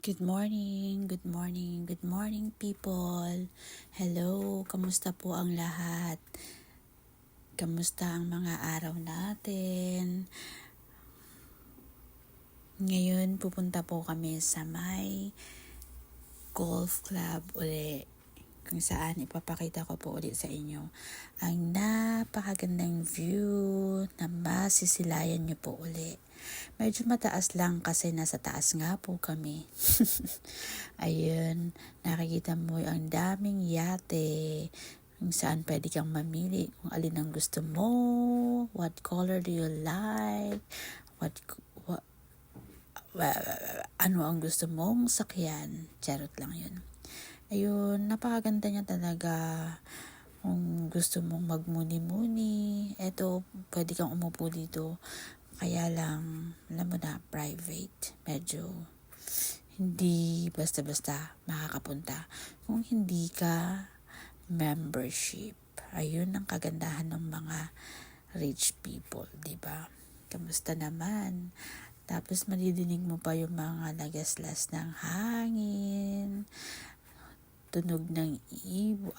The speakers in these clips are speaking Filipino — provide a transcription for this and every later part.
Good morning, good morning, good morning people. Hello, kamusta po ang lahat? Kamusta ang mga araw natin? Ngayon pupunta po kami sa may golf club uli, kung saan ipapakita ko po ulit sa inyo ang napakagandang view na masisilayan nyo po uli. Medyo mataas lang kasi nasa taas nga po kami. Ayun, nakikita mo ang daming yate kung saan pwede kang mamili kung alin ang gusto mo, what color do you like, what ano ang gusto mong sakyan. Charot lang yun. Ayun, napakaganda niya talaga. Kung gusto mong magmuni-muni, eto, pwede kang umupo dito. Kaya lang, alam mo na, private. Medyo hindi basta-basta makakapunta kung hindi ka membership. Ayun ang kagandahan ng mga rich people, di ba? Kamusta naman? Tapos madidinig mo pa yung mga nagaslas ng hangin, tunog ng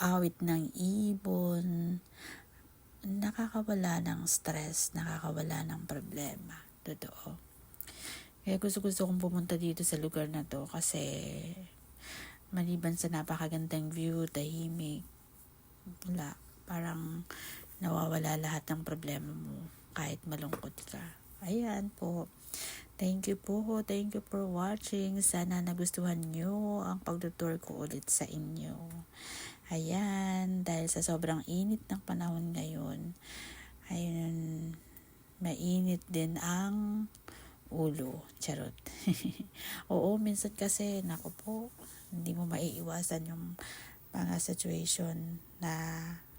awit ng ibon. Nakakawala ng stress, nakakawala ng problema. Totoo. Kaya gusto kong pumunta dito sa lugar na to kasi maliban sa napakagandang view, tahimik, wala, parang nawawala lahat ng problema mo kahit malungkot ka. Ayan po. Thank you po. Thank you for watching. Sana nagustuhan nyo ang pagtutur ko ulit sa inyo. Ayan, dahil sa sobrang init ng panahon ngayon, ayun, mainit din ang ulo. Charot. Oo, minsan kasi, naku po, hindi mo maiiwasan yung mga situation na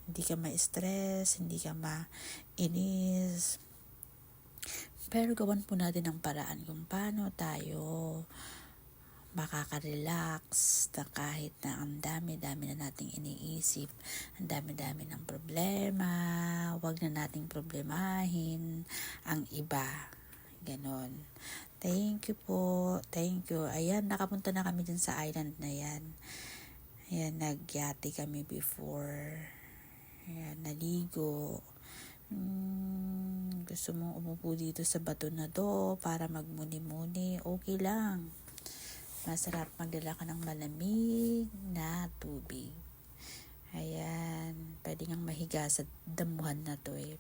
hindi ka ma-stress, hindi ka ma-inis. Pero gawan po natin ang paraan kung paano tayo makaka-relax na kahit na ang dami-dami na nating iniisip, ang dami-dami ng problema, wag na nating problemahin ang iba. Ganon. Thank you po. Thank you. Ayan, nakapunta na kami dun sa island na yan. Ayan, nagyate kami before. Ayan, naligo. Gusto mong umupo dito sa bato na to para magmuni-muni, okay lang. Masarap magdala ka ng malamig na tubig. Ayan, pwede kang mahiga sa damuhan na to eh.